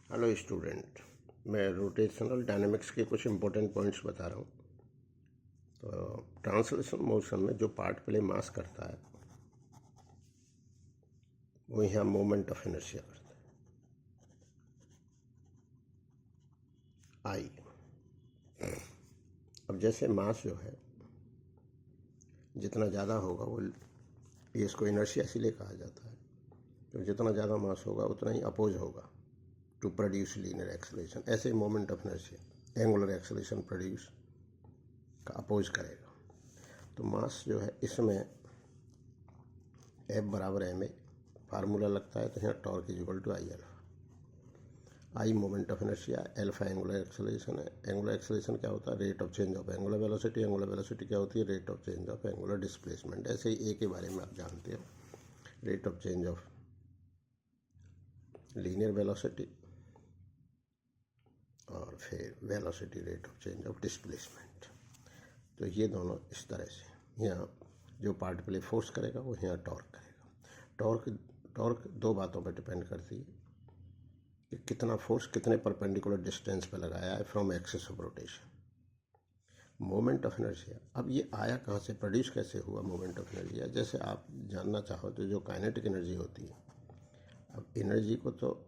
Hello student, मैं rotational dynamics के कुछ इंपॉर्टेंट पॉइंट्स बता रहा हूँ। तो ट्रांसलेशन मोशन में जो पार्ट प्ले मास करता है वो यहाँ मोमेंट ऑफ इनर्शिया करता है, आई। अब जैसे मास जो है जितना ज़्यादा होगा वो, ये इसको इनर्शिया इसीलिए कहा जाता है तो जितना ज़्यादा मास होगा उतना ही अपोज होगा टू प्रोड्यूस लीनियर एक्सेलरेशन। ऐसे ही moment of inertia angular acceleration produce का अपोज करेगा। तो मास जो है इसमें F बराबर एम ए फार्मूला लगता है, तो यहाँ torque is equal to I alpha. I moment of inertia, alpha angular acceleration है। एंगुलर एक्सेलरेशन क्या होता है? Rate of change of angular velocity. Angular velocity क्या होती है? Rate of change of angular displacement. ऐसे ही ए के बारे में आप जानते हो, rate of change of linear velocity और फिर velocity rate of change of displacement. तो ये दोनों इस तरह से, यहाँ जो पार्ट प्ले फोर्स करेगा वो यहाँ टॉर्क करेगा। टॉर्क दो बातों पर डिपेंड करती है कि कितना फोर्स कितने परपेंडिकुलर डिस्टेंस पे लगाया है from axis of rotation. Moment of inertia, अब ये आया कहाँ से, प्रोड्यूस कैसे हुआ मोमेंट ऑफ इनर्शिया? जैसे आप जानना चाहो तो जो काइनेटिक एनर्जी होती है, अब एनर्जी को तो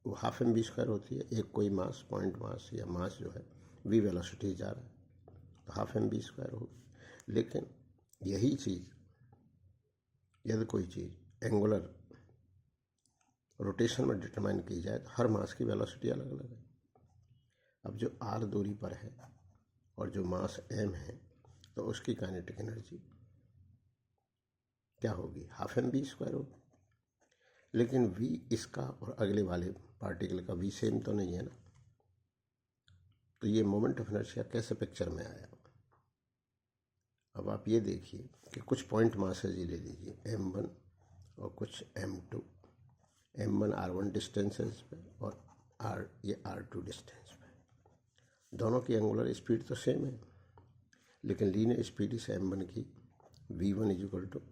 वो हाफ एम बी स्क्वायर होती है। एक कोई मास, पॉइंट मास या मास जो है वी वेलोसिटी जा रहा है तो हाफ एम बी स्क्वायर होगी। लेकिन यही चीज़ यदि कोई चीज़ एंगुलर रोटेशन में डिटरमाइन की जाए तो हर मास की वेलोसिटी अलग अलग है। अब जो आर दूरी पर है और जो मास एम है तो उसकी काइनेटिक एनर्जी क्या होगी? हाफ एम बी स्क्वायर होगी। लेकिन वी इसका और अगले वाले पार्टिकल का वी सेम तो नहीं है ना। तो ये मोमेंट ऑफ इनर्शिया कैसे पिक्चर में आया? अब आप ये देखिए कि कुछ पॉइंट मासेज ले लीजिए m1 और कुछ m2। m1 r1 डिस्टेंसेस पे और ये r2 डिस्टेंस पे। दोनों की एंगुलर स्पीड तो सेम है, लेकिन लीनियर स्पीड इस m1 की v1 is equal to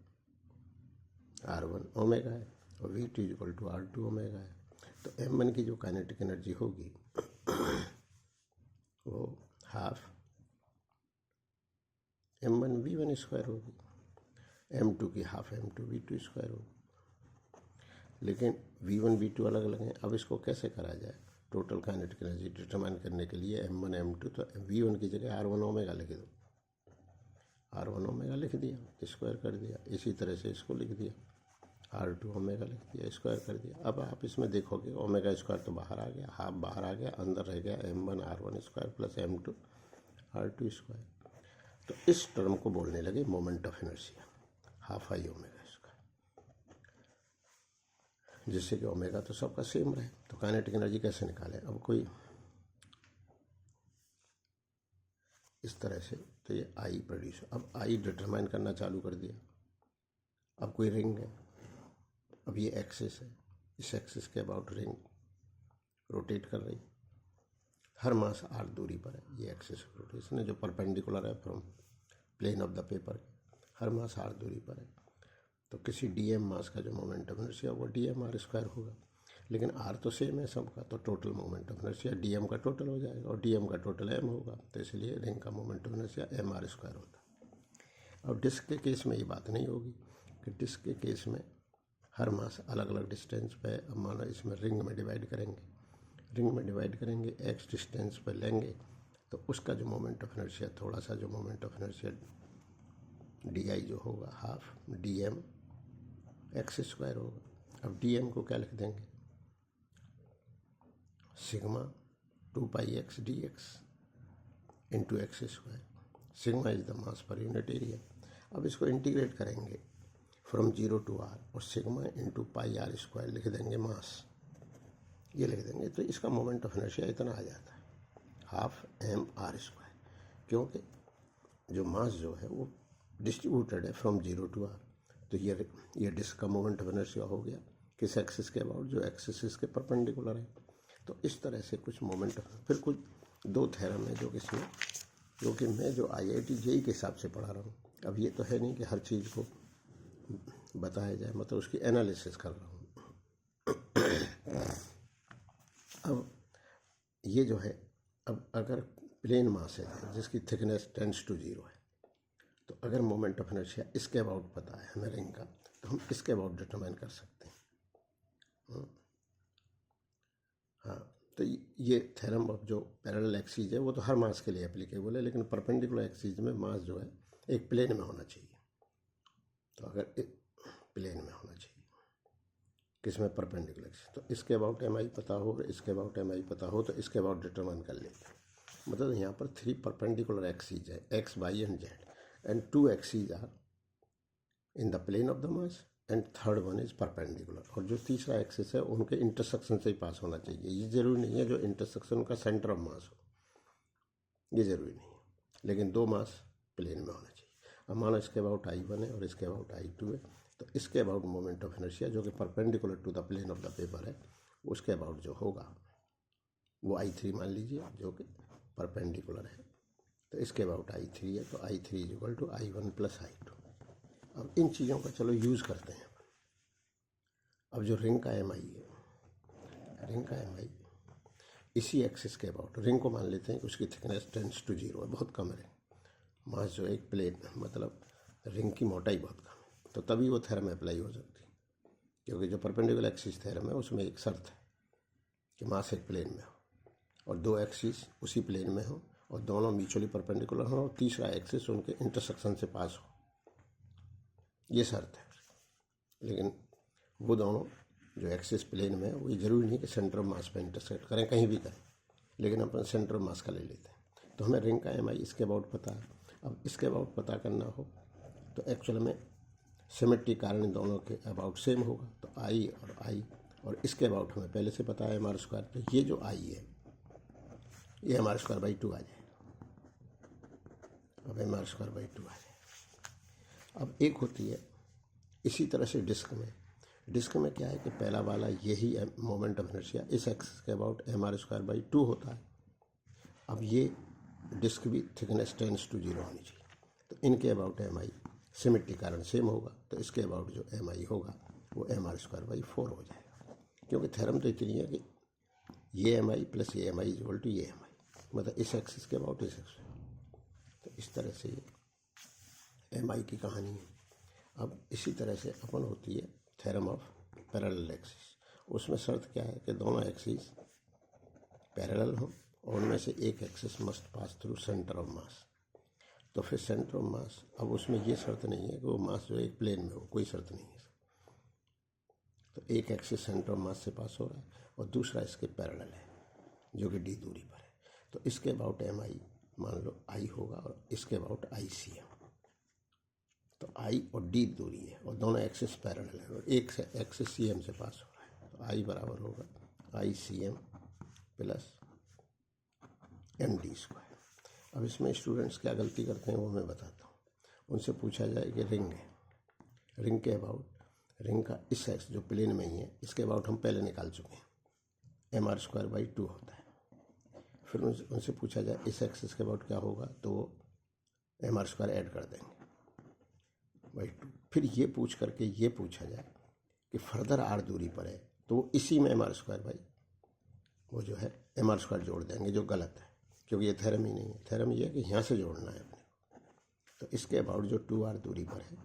r1 omega है और v2 is equal to r2 omega है। तो m1 की जो काइनेटिक एनर्जी होगी वो हाफ m1 v1 स्क्वायर होगी, m2 की हाफ m2 v2 स्क्वायर होगी। लेकिन v1 v2 अलग अलग हैं। अब इसको कैसे करा जाए? टोटल काइनेटिक एनर्जी डिटरमाइन करने के लिए m1 m2, तो v1 की जगह r1 ओमेगा लिख दो, r1 ओमेगा लिख दिया, स्क्वायर कर दिया। इसी तरह से इसको लिख दिया, r2 ओमेगा लिख दिया, स्क्वायर कर दिया। अब आप इसमें देखोगे ओमेगा स्क्वायर तो बाहर आ गया, हाफ बाहर आ गया, अंदर रह गया m1 r1 square plus m2 r2 square. तो इस टर्म को बोलने लगे moment of inertia, half I omega square, जिससे कि ओमेगा तो सबका सेम रहे। तो काइनेटिक एनर्जी कैसे निकालें? अब कोई इस तरह से, तो ये आई प्रोड्यूस, अब आई डिटरमाइन करना चालू कर दिया। अब कोई रिंग है, अब ये एक्सिस है, इस एक्सिस के अबाउट रिंग रोटेट कर रही, हर मास आर दूरी पर है। ये एक्सिस ऑफ रोटेशन है जो परपेंडिकुलर है from plane of the paper, हर मास आर दूरी पर है। तो किसी डीएम मास का जो मोमेंट ऑफ इनर्शिया वो डीएम आर स्क्वायर होगा, लेकिन आर तो सेम है सबका, तो total moment of inertia dm का टोटल हो जाएगा और डीएम का टोटल एम होगा। तो इसलिए रिंग का moment of inertia m r square होता है। अब डिस्क के केस में ये बात नहीं होगी कि डिस्क के केस में हर मास अलग अलग डिस्टेंस पे, अब मानो इसमें रिंग में डिवाइड करेंगे एक्स डिस्टेंस पर लेंगे, तो उसका जो मोमेंट ऑफ इनर्शिया, थोड़ा सा जो moment of inertia d I जो होगा half d m x square होगा। अब डी एम को क्या लिख देंगे? Sigma 2 pi x d x into x square. Sigma is the mass पर यूनिट एरिया। अब इसको इंटीग्रेट करेंगे फ्रॉम 0 टू r और sigma into pi r square लिख देंगे मास, ये लिख देंगे। तो इसका मोमेंट ऑफ इनर्शिया इतना आ जाता है, हाफ एम आर स्क्वायर, क्योंकि जो मास जो है वो डिस्ट्रीब्यूटेड है फ्रॉम 0 टू r। तो ये डिस्क का मोमेंट ऑफ इनर्शिया हो गया किस एक्सिस के अबाउट? जो एक्सिस इसके परपेंडिकुलर है। तो इस तरह से कुछ मोमेंट, फिर कुछ दो थ्योरम है जो कि मैं जो IIT JEE के हिसाब से पढ़ा रहा हूँ। अब ये तो है नहीं कि हर चीज़ को बताया जाए, मतलब उसकी एनालिसिस कर रहा हूँ। अब ये जो है, अब अगर प्लेन मास है जिसकी थिकनेस टेंड्स टू 0 है, तो अगर मोमेंट ऑफ इनर्शिया इसके अबाउट पता है हमें रिंग का, तो हम इसके अबाउट डिटरमाइन कर सकते हैं। हाँ, तो ये थ्योरम ऑफ जो पैरेलल एक्सिस है वो तो हर मास के लिए एप्लीकेबल है, लेकिन परपेंडिकुलर एक्सिस में मास जो है एक प्लेन में होना चाहिए। तो अगर प्लेन में होना चाहिए किसमें, परपेंडिकुलर एक्सिस, तो इसके अबाउट एम आई पता हो और इसके अबाउट एम आई पता हो, तो इसके अबाउट डिटरमाइन कर लेते हैं। मतलब यहाँ पर 3 परपेंडिकुलर एक्सिस है, x, y and z, and 2 axis are in the plane of the mass and third one is perpendicular, और जो तीसरा एक्सिस है उनके इंटरसेक्शन से ही पास होना चाहिए। ये जरूरी नहीं है जो इंटरसेक्शन का सेंटर ऑफ मास हो, ये जरूरी नहीं है, लेकिन 2 मास प्लेन में होना चाहिए। अब मानो इसके अबाउट I1 है और इसके अबाउट I2 है, तो इसके अबाउट मोमेंट ऑफ इनर्शिया जो कि perpendicular to the plane of the paper है, उसके अबाउट जो होगा वो I3 मान लीजिए जो कि परपेंडिकुलर है, तो इसके अबाउट I3 है, तो I3 is equal to I1 plus I2। अब इन चीज़ों का चलो यूज़ करते हैं। अब जो रिंग का MI है, रिंग का MI इसी एक्सिस के अबाउट, रिंग को मान लेते हैं कि उसकी थिकनेस टेंड्स टू 0 है, बहुत कम है मास जो एक प्लेन, मतलब रिंग की मोटाई बहुत कम है, तो तभी वो थ्योरम अप्लाई हो सकती है। क्योंकि जो परपेंडिकुलर एक्सिस थ्योरम है उसमें एक शर्त है कि मास एक प्लेन में हो और 2 एक्सिस उसी प्लेन में हो और दोनों म्यूचुअली परपेंडिकुलर हो और तीसरा एक्सिस उनके इंटरसेक्शन से पास हो, ये शर्त है। लेकिन वो दोनों जो एक्सिस प्लेन में है वो जरूरी नहीं कि सेंटर ऑफ मास पे इंटरसेक्ट करें, कहीं भी करें, लेकिन अपन सेंटर ऑफ मास का ले लेते हैं। तो हमें रिंग का MI इसके अबाउट पता है। अब इसके अबाउट पता करना हो तो एक्चुअल में सिमेट्री कारण इन दोनों के अबाउट सेम होगा, तो I और इसके अबाउट हमें पहले से पता है mr², तो ये जो I है ये mr²/2 आ जाए। अब mr²/2 आ जाए। अब एक होती है इसी तरह से डिस्क में क्या है कि पहला वाला यही मोमेंट ऑफ इनर्शिया इस एक्सिस के अबाउट mr²/2 होता है। अब ये डिस्क भी थिकनेस टेंड्स टू 0 होनी चाहिए, तो इनके अबाउट MI सिमेट्री कारण सेम होगा, तो इसके अबाउट जो MI होगा वो mr²/4 हो जाएगा। क्योंकि थ्योरम तो इतनी है कि ये MI प्लस ये MI इज इक्वल टू ये MI, मतलब इस एक्सिस के अबाउट इस एक्सिस। तो इस तरह से ये MI की कहानी है। अब इसी तरह से अपन होती है थ्योरम ऑफ पैरेलल एक्सिस, उसमें शर्त क्या है कि दोनों एक्सिस पैरेलल हो और उनमें से एक axis must pass through centre of mass. तो फिर सेंटर ऑफ मास, अब उसमें ये शर्त नहीं है कि वो मास जो एक प्लेन में हो, कोई शर्त नहीं है। तो एक एक्सिस सेंटर ऑफ मास से पास हो रहा है और दूसरा इसके पैरेलल है जो कि d दूरी पर है, तो इसके अबाउट MI मान लो I होगा और इसके अबाउट ICM। तो I और D दूरी है और दोनों एक्सिस पैरेलल है और एक से एक्सिस CM से पास हो रहा है, तो I बराबर होगा ICM प्लस MD²। अब इसमें स्टूडेंट्स क्या गलती करते हैं वो मैं बताता हूँ। उनसे पूछा जाए कि रिंग है, रिंग के अबाउट, रिंग का इस एक्स जो प्लेन में ही है इसके अबाउट हम पहले निकाल चुके हैं, mr²/2 होता है। फिर उनसे पूछा जाए इस एक्सिस के अबाउट क्या होगा, तो वो mr² ऐड कर देंगे /2। फिर ये पूछ करके ये पूछा जाए कि फर्दर r दूरी पर है, तो वो इसी में mr² वो जो है mr² जोड़ देंगे, जो गलत है क्योंकि ये थ्योरम ही नहीं है। थ्योरम ये है कि यहाँ से जोड़ना है अपने। तो इसके अबाउट जो 2r दूरी पर है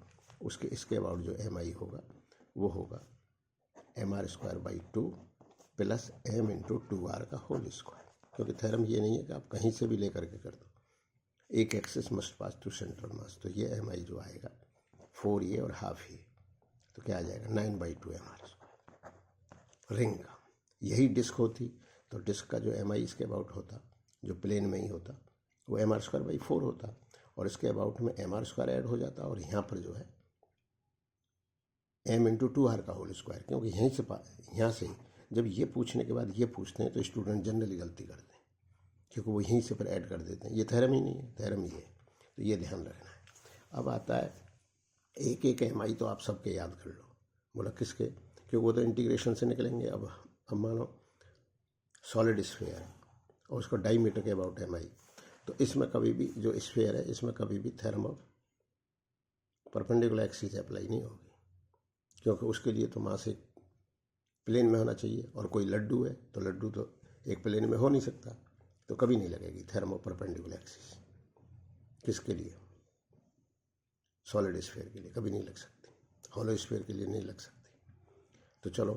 उसके इसके अबाउट जो MI होगा वो होगा mr²/2 plus m into 2r का होल स्क्वायर, क्योंकि थ्योरम ये नहीं है कि आप कहीं से भी लेकर के कर दो, एक axis must pass to centre mass. तो ये MI जो आएगा 4 ये और हाफ ये, तो क्या आ जाएगा 9/2 mr²। रिंग का यही डिस्क होती तो डिस्क का जो MI इसके अबाउट होता, जो प्लेन में ही होता, वो mr²/4 होता और इसके अबाउट में mr² ऐड हो जाता और यहाँ पर जो है m इंटू 2r का होल स्क्वायर, क्योंकि यहीं से यहाँ से जब ये पूछने के बाद ये पूछते हैं तो स्टूडेंट जनरली गलती करते हैं क्योंकि वो यहीं से पर ऐड कर देते हैं। ये थ्योरम ही नहीं है, थ्योरम ये है, तो ये ध्यान रखना है। अब आता है एक एक MI तो आप सबके याद कर लो। बोला किसके, क्योंकि वो तो इंटीग्रेशन से निकलेंगे। अब मानो सॉलिड स्फीयर है और उसको डायमीटर के अबाउट MI, तो इसमें कभी भी जो स्फीयर है इसमें कभी भी theorem of perpendicular axis apply नहीं होगी, क्योंकि उसके लिए तो मास एक प्लेन में होना चाहिए और कोई लड्डू है तो लड्डू तो एक प्लेन में हो नहीं सकता, तो कभी नहीं लगेगी थ्योरम ऑफ परपेंडिकुलर एक्सिस। किसके लिए? सॉलिड स्फीयर के लिए कभी नहीं लग सकती, हॉलो स्फीयर के लिए नहीं लग सकती। तो चलो,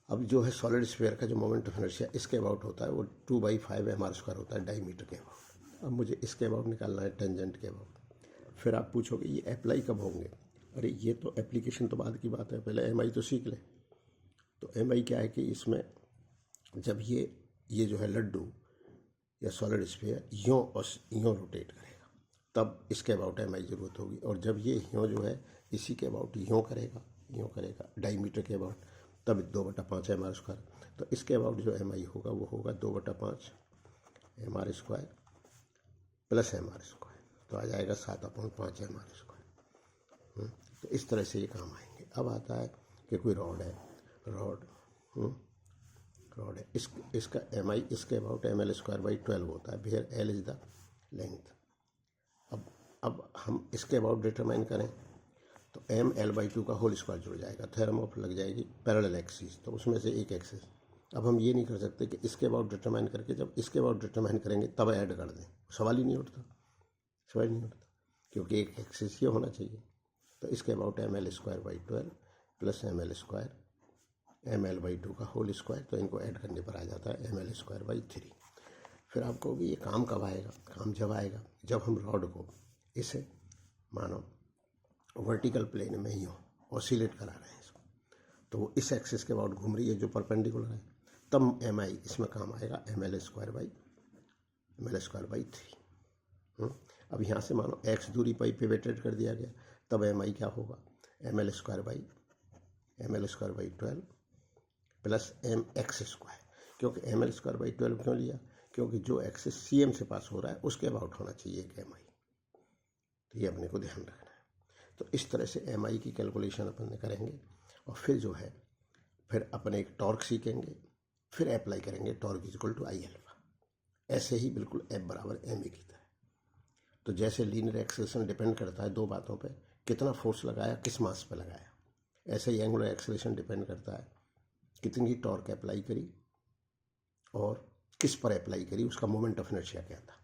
अब जो है सॉलिड स्फीयर का जो मोमेंट ऑफ इनर्शिया इसके अबाउट होता है वो 2/5 mr² होता है डायमीटर के अबाउट। अब मुझे इसके अबाउट निकालना है, टेंजेंट के अबाउट। फिर आप पूछोगे ये अप्लाई कब होंगे? अरे ये तो एप्लीकेशन तो बाद की बात है, पहले MI तो सीख ले। तो MI क्या है कि इसमें जब ये जो है लड्डू या सॉलिड स्फीयर यों और यों रोटेट करेगा, तब इसके अबाउट MI ज़रूरत होगी। और जब ये यों जो है इसी के अबाउट यों करेगा डायमीटर के अबाउट, तब 2/5 mr²। तो इसके अबाउट जो MI होगा वो होगा 2/5 mr² प्लस mr², तो आ जाएगा 7/5 mr²। तो इस तरह से ये काम आएंगे। अब आता है कि कोई रॉड है, रॉड है, इसका MI इसके अबाउट ml²/12 होता है, where L is the length. अब हम इसके अबाउट डिटरमाइन करें तो ml/2 का होल स्क्वायर जुड़ जाएगा, थ्योरम ऑफ लग जाएगी पैरेलल एक्सिस, तो उसमें से एक एक्सिस। अब हम ये नहीं कर सकते कि इसके अबाउट डिटरमाइन करके जब इसके अबाउट डिटरमाइन करेंगे तब ऐड कर दें, सवाल ही नहीं उठता, क्योंकि एक एक्सिस ये होना चाहिए। तो इसके अबाउट ml²/12 प्लस ml/2 का होल स्क्वायर, तो इनको ऐड करने पर आ जाता है ml²/3। फिर आप कहोगे ये काम कब आएगा? काम जब आएगा जब हम रॉड को इसे मानो वर्टिकल प्लेन में ही ऑसिलेट करा रहे हैं इसको, तो वो इस एक्सिस के अबाउट घूम रही है जो परपेंडिकुलर है, तब MI इसमें काम आएगा ml²/3। अब यहाँ से मानो x दूरी पर पिवेटेड कर दिया गया, तब MI क्या होगा? ml²/12 plus mx²। क्योंकि ml²/12 क्यों लिया? क्योंकि जो एक्सिस CM से पास हो रहा है उसके अबाउट होना चाहिए एक MI, तो ये अपने को ध्यान रखना है। तो इस तरह से MI की कैलकुलेशन अपन करेंगे, और फिर जो है फिर अपन एक टॉर्क सीखेंगे, फिर अप्लाई करेंगे टॉर्क = I∝। ऐसे ही बिल्कुल F = ma की तरह। तो जैसे लीनियर एक्सेलरेशन डिपेंड करता है दो बातों पे, कितना फोर्स लगाया, किस मास पे लगाया, ऐसे ही एंगुलर एक्सेलरेशन डिपेंड करता है कितनी टॉर्क अप्लाई करी और किस पर अप्लाई करी, उसका मोमेंट ऑफ इनर्शिया क्या था।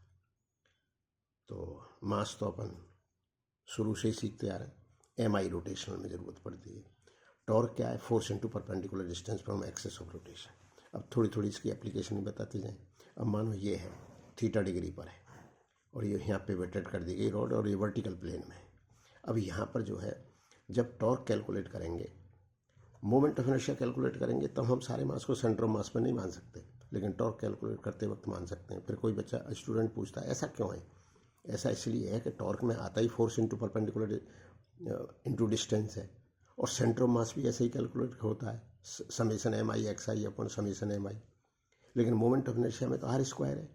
तो मास तो अपन शुरू से ही सीखते आ रहे हैं, MI रोटेशनल में ज़रूरत पड़ती है। टॉर्क क्या है? Force into perpendicular distance from axis of rotation. अब थोड़ी थोड़ी इसकी एप्लीकेशन ही बताते जाएं। अब मानो ये है थीटा डिग्री पर है और ये यहाँ पे वेटेड कर दी गई रॉड और ये वर्टिकल प्लेन में है। अब यहाँ पर जो है जब टॉर्क कैलकुलेट करेंगे, मोमेंट ऑफ इनर्शिया कैलकुलेट करेंगे, तब हम सारे मास को सेंटर ऑफ मास पर नहीं मान सकते, लेकिन टॉर्क कैलकुलेट करते वक्त मान सकते हैं। फिर कोई बच्चा स्टूडेंट पूछता है ऐसा क्यों है? ऐसा इसलिए है कि टॉर्क में आता ही force into perpendicular into distance है, और सेंटर ऑफ मास भी ऐसे ही कैलकुलेट होता है, समेशन MI/xi/समेशन MI। लेकिन मोमेंट ऑफ इनर्शिया में तो R² है,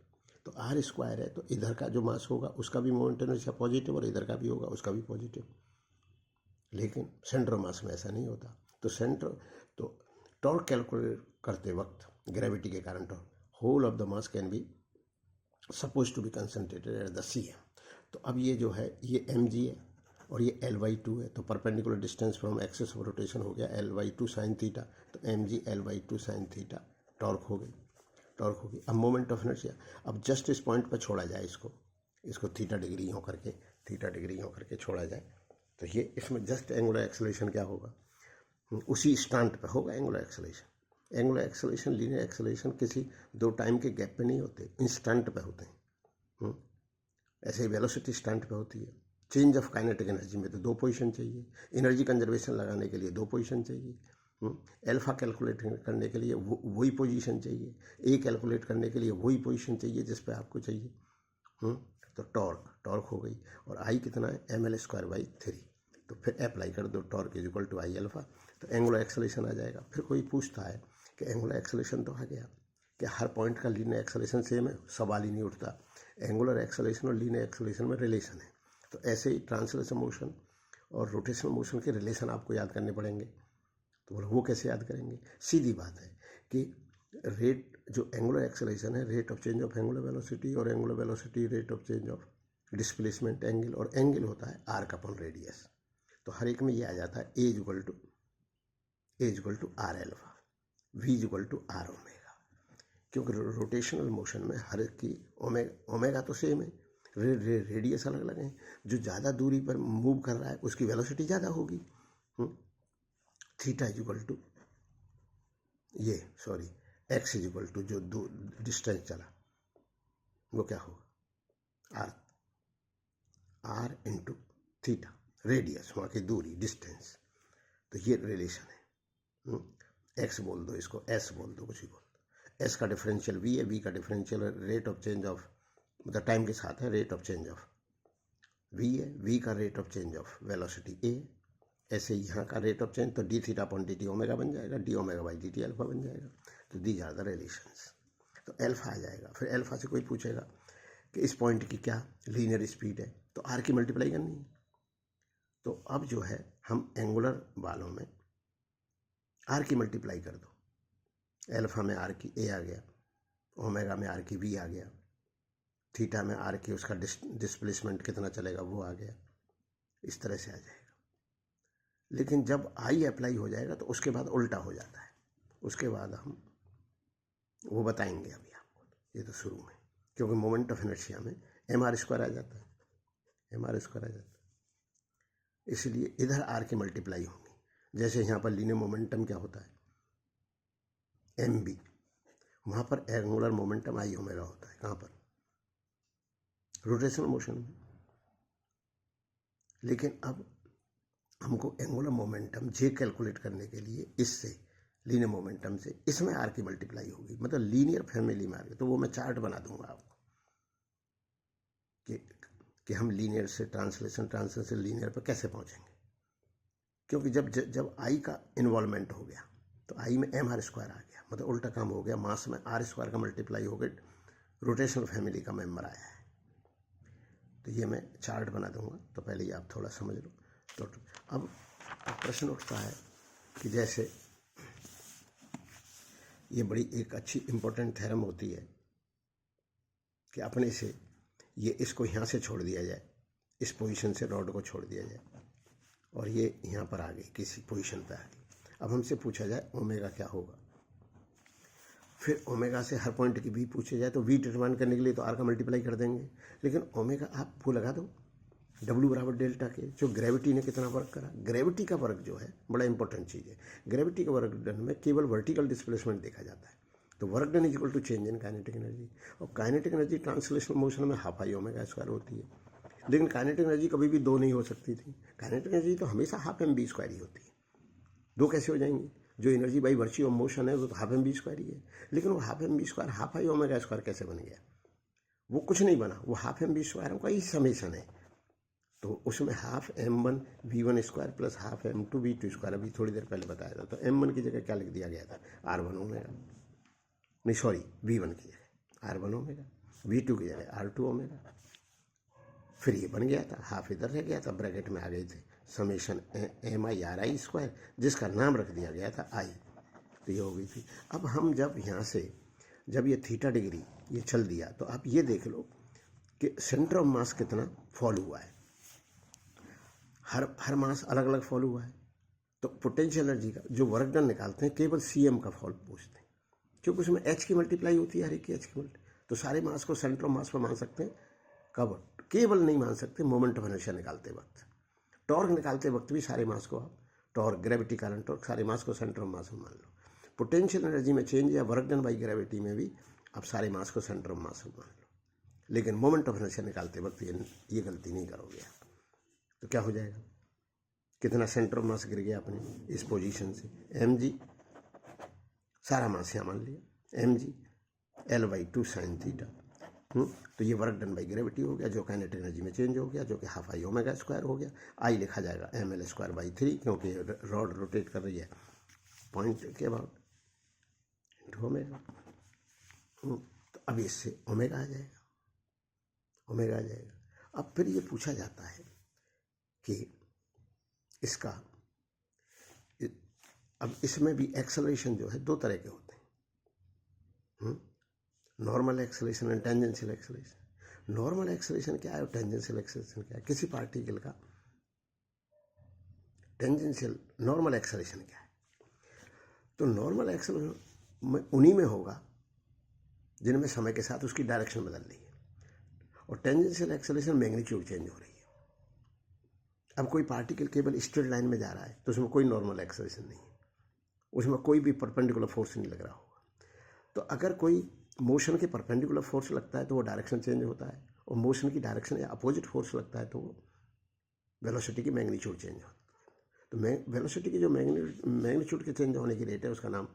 तो R² है तो इधर का जो मास होगा उसका भी मोमेंट ऑफ इनर्शिया पॉजिटिव और इधर का भी होगा उसका भी पॉजिटिव। लेकिन सेंटर ऑफ मास में ऐसा नहीं होता। तो टॉर्क कैलकुलेट करते वक्त ग्रेविटी के कारण whole of the mass can be suppose to be concentrated at the CM। तो अब ये जो है ये mg है और ये L/2 है, तो perpendicular distance from axis of rotation हो गया L/2 sin थीटा, तो mg L/2 sin theta torque हो गई। अब मोमेंट ऑफ इनर्शिया, अब जस्ट इस पॉइंट पर छोड़ा जाए इसको थीटा डिग्री यूँ करके छोड़ा जाए, तो ये इसमें जस्ट एंगुलर एक्सेलरेशन क्या होगा? उसी स्टांट पे होगा एंगुलर एक्सेलरेशन। लीनियर एक्सेलरेशन किसी दो टाइम के गैप पे नहीं होते, इंस्टेंट पे होते हैं। ऐसे ही वेलोसिटी स्टंट पे होती है। चेंज ऑफ काइनेटिक एनर्जी में तो दो पोजीशन चाहिए, एनर्जी कंजर्वेशन लगाने के लिए दो पोजीशन चाहिए, अल्फा कैलकुलेट करने के लिए वही पोजीशन चाहिए, ए कैलकुलेट करने के लिए वही पोजीशन चाहिए जिस पे आपको चाहिए। तो टॉर्क हो गई, और आई कितना है? ml²/3। तो फिर अप्लाई कर दो टॉर्क = I∝, तो एंगुलर एक्सेलरेशन आ जाएगा। फिर कोई पूछता है कि एंगुलर एक्सेलरेशन तो आ गया, कि हर पॉइंट का लीनियर एक्सेलरेशन सेम है? सवाल ही नहीं उठता। एंगुलर एक्सेलरेशन और लीनियर एक्सेलरेशन में रिलेशन है, तो ऐसे ही ट्रांसलेशन मोशन और रोटेशनल मोशन के रिलेशन आपको याद करने पड़ेंगे। तो वो कैसे याद करेंगे? सीधी बात है कि रेट जो एंगुलर एक्सेलरेशन है, rate of change of angular velocity, और angular velocity rate of change of displacement angle, और एंगल होता है आर्क/रेडियस। तो हर एक में ये आ जाता है A = R∝, V = R ω। क्योंकि रोटेशनल मोशन में हर की ओमेगा तो सेम है, रेडियस अलग अलग है। जो ज़्यादा दूरी पर मूव कर रहा है उसकी वेलोसिटी ज़्यादा होगी। Theta is equal to x is equal to जो डिस्टेंस चला वो क्या होगा, आर इंटू थीटा, रेडियस वहाँ की दूरी, डिस्टेंस। तो ये रिलेशन है। एक्स बोल दो, इसको एस बोल दो, कुछ भी बोल दो। एस का डिफरेंशियल वी है, वी का differential rate of change of मतलब टाइम के साथ है, rate of change of v है, वी का rate of change of velocity a. ऐसे यहाँ का रेट ऑफ चेंज तो d theta upon d t omega बन जाएगा, d omega by d t alpha बन जाएगा। तो दीज आर द रिलेशंस। तो अल्फा आ जाएगा। फिर अल्फा से कोई पूछेगा कि इस पॉइंट की क्या लीनियर स्पीड है, तो आर की मल्टीप्लाई करनी है। तो अब जो है हम एंगुलर वालों में आर की मल्टीप्लाई कर दो, अल्फा में आर की ए आ गया, ओमेगा में आर की वी आ गया, थीटा में आर की उसका डिस्प्लेसमेंट कितना चलेगा वो आ गया, इस तरह से आ जाएगा। लेकिन जब आई अप्लाई हो जाएगा तो उसके बाद उल्टा हो जाता है, उसके बाद हम वो बताएंगे अभी आपको, ये तो शुरू में, क्योंकि मोमेंट ऑफ इनर्शिया में एम आर स्क्वायर आ जाता है, एम आर स्क्वायर आ जाता है, इसलिए इधर आर की मल्टीप्लाई होगी। जैसे यहाँ पर लीनियर मोमेंटम क्या होता है, एम बी, वहाँ पर एंगुलर मोमेंटम आई ओमेगा होता है, कहाँ पर, रोटेशनल मोशन में। लेकिन अब हमको एंगुलर मोमेंटम जे कैलकुलेट करने के लिए इससे लीनियर मोमेंटम से इसमें आर की मल्टीप्लाई होगी, मतलब लीनियर फैमिली में आर। तो वो मैं चार्ट बना दूंगा आपको कि हम लीनियर से ट्रांसलेशन से लीनियर पर कैसे पहुंचेंगे। क्योंकि जब आई का इन्वॉल्वमेंट हो गया तो आई में एम आर स्क्वायर आ गया, मतलब उल्टा काम हो गया, मास में आर स्क्वायर का मल्टीप्लाई हो गया, रोटेशनल फैमिली का मेंबर आया है। तो ये मैं चार्ट बना दूंगा, तो पहले ये आप थोड़ा समझ लो। तो अब प्रश्न उठता है कि जैसे ये बड़ी एक अच्छी इंपॉर्टेंट थ्योरम होती है कि अपने से ये इसको यहाँ से छोड़ दिया जाए, इस पोजीशन से रॉड को छोड़ दिया जाए और ये यहाँ पर आ गई, किसी पोजीशन पर आ गई। अब हमसे पूछा जाए ओमेगा क्या होगा, फिर ओमेगा से हर पॉइंट की वी पूछे जाए तो वी डिटरमाइन करने के लिए तो आर का मल्टीप्लाई कर देंगे। लेकिन ओमेगा आप वो लगा दो डब्ल्यू बराबर डेल्टा के, जो ग्रेविटी ने कितना वर्क करा, ग्रेविटी का वर्क जो है बड़ा इंपॉर्टेंट चीज़ है। ग्रेविटी का वर्क डन में केवल वर्टिकल डिस्प्लेसमेंट देखा जाता है, तो work done is equal to change in kinetic energy. और काइनेटिक एनर्जी ट्रांसलेशनल मोशन में हाफ आई ओमेगा स्क्वायर होती है, लेकिन काइनेटिक एनर्जी कभी भी दो नहीं हो सकती थी। काइनेटिक एनर्जी तो हमेशा हाफ एम बी स्क्वायर ही होती है, दो कैसे हो जाएंगी। जो energy by virtue of motion है वो तो हाफ एम बी स्क्वायर ही है, लेकिन वो half m b square half I omega square कैसे बन गया, वो कुछ नहीं बना, वो हाफ एम बी स्क्वायर का ही समेशन है। तो उसमें half m one v one square plus half m two v two square, अभी थोड़ी देर पहले बताया था। तो एम वन की जगह क्या लिख दिया गया था, आर वन ओमेगा, नहीं सॉरी वी वन की जगह r one omega, v two की जगह आर टू ओमेगा। फिर ये बन गया था, हाफ इधर रह गया था, ब्रैकेट में आ गए थे summation m i r i square, जिसका नाम रख दिया गया था आई। तो ये हो गई थी। अब हम जब यहाँ से जब ये थीटा डिग्री ये चल दिया तो आप ये देख लो कि सेंटर ऑफ मास कितना फॉल हुआ है, हर मास अलग अलग फॉल हुआ है। तो पोटेंशियल एनर्जी का जो वर्क डन निकालते हैं केवल सी एम का फॉल पूछते हैं, क्योंकि उसमें एच की मल्टीप्लाई होती है, हर एक की एच की मल्टीप्लाई। तो सारे मास को सेंटर ऑफ मास पर मान सकते हैं, कब केवल नहीं मान सकते मोमेंट ऑफ इनर्शिया निकालते वक्त। टॉर्क निकालते वक्त भी सारे मास को आप टॉर्क, ग्रेविटी कारण टॉर्क, सारे मास को सेंटर ऑफ मास में मान लो। पोटेंशियल एनर्जी में चेंज या वर्क डन बाई ग्रेविटी में भी आप सारे मास को सेंटर ऑफ मास में मान लो, लेकिन मोमेंट ऑफ इनर्शिया निकालते वक्त ये गलती नहीं करोगे आप। तो क्या हो जाएगा, कितना सेंटर ऑफ मास गिर गया अपने इस पोजीशन से, एम जी, सारा मास यहाँ मान लिया, m g l by two sine theta. तो ये वर्क डन बाई ग्रेविटी हो गया, जो काइनेटिक एनर्जी में चेंज हो गया, जो कि हाफ आई ओमेगा स्क्वायर हो गया। आई लिखा जाएगा एम एल स्क्वायर बाई 3, क्योंकि रॉड रोटेट कर रही है पॉइंट के अबाउट इंटू ओमेगा। तो अब इससे ओमेगा आ जाएगा, ओमेगा आ जाएगा। अब फिर ये पूछा जाता है कि इसका, अब इसमें भी एक्सेलरेशन जो है दो तरह के होते हैं, normal acceleration and tangential acceleration. Normal acceleration क्या है और टेंजेंशियल एक्सेलरेशन क्या है, किसी पार्टिकल का टेंजेंशियल नॉर्मल एक्सेलरेशन क्या है। तो नॉर्मल एक्सेलरेशन उन्हीं में होगा जिनमें समय के साथ उसकी डायरेक्शन बदल रही है। और टेंजेंशियल एक्सेलरेशन मैग्नीट्यूड चेंज हो रही है। अब कोई पार्टिकल केवल स्ट्रेट लाइन में जा रहा है तो उसमें कोई नॉर्मल एक्सेलरेशन नहीं है, उसमें कोई भी परपेंडिकुलर फोर्स नहीं लग रहा होगा। तो अगर कोई मोशन के परपेंडिकुलर फोर्स लगता है तो वो डायरेक्शन चेंज होता है, और मोशन की डायरेक्शन या अपोजिट फोर्स लगता है तो वो वेलोसिटी की मैग्नीट्यूड चेंज होती है। तो वेलोसिटी की जो मैग्नीट्यूड के चेंज होने की रेट है उसका नाम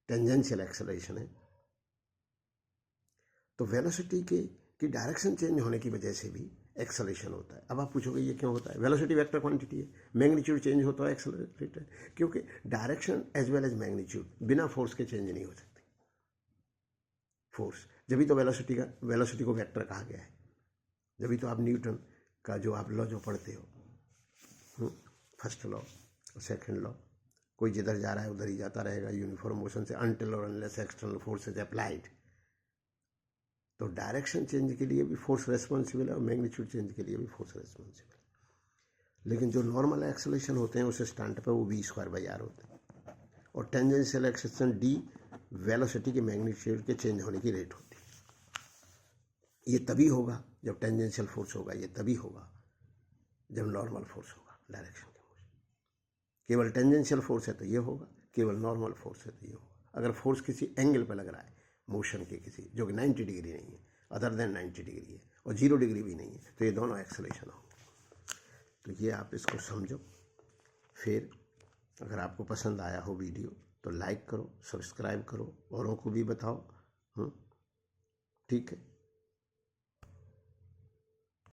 टेंजेंशियल एक्सेलरेशन है। तो वेलोसिटी की डायरेक्शन चेंज होने की वजह से भी एक्सेलरेशन होता है। अब आप पूछोगे ये क्यों होता है? वेलोसिटी वेक्टर क्वांटिटी है, मैग्नीट्यूड चेंज होता है, एक्सेलरेट है, क्योंकि direction as well as magnitude बिना फोर्स के चेंज नहीं हो सकती। फोर्स जब भी तो वेलोसिटी को वेक्टर कहा गया है। जब भी तो आप न्यूटन का जो आप लॉ जो पढ़ते हो, फर्स्ट लॉ और सेकेंड लॉ, कोई जिधर जा रहा है उधर ही जाता रहेगा यूनिफॉर्म मोशन से अनटिल और unless external force is applied. तो डायरेक्शन चेंज के लिए भी फोर्स रेस्पॉन्सिबल है और मैग्नीट्यूड चेंज के लिए भी फोर्स रेस्पॉन्सिबल है। लेकिन जो नॉर्मल एक्सेलरेशन होते हैं उस स्टैंड पर वो v²r होते हैं, और टेंजेंशियल एक्सेलरेशन d वेलोसिटी के मैग्नीट्यूड के चेंज होने की रेट होती है। ये तभी होगा जब टेंजेंशियल फोर्स होगा, ये तभी होगा जब नॉर्मल फोर्स होगा डायरेक्शन के मोशन। केवल टेंजेंशियल फोर्स है तो ये होगा, केवल नॉर्मल फोर्स है तो ये होगा। अगर फोर्स किसी एंगल पर लग रहा है मोशन के किसी जो कि 90 डिग्री नहीं है, अदर देन 90 डिग्री है, और 0 डिग्री भी नहीं है, तो ये दोनों एक्सेलरेशन होंगे। तो ये आप इसको समझो। फिर अगर आपको पसंद आया हो वीडियो तो लाइक करो, सब्सक्राइब करो, औरों को भी बताओ। ठीक है।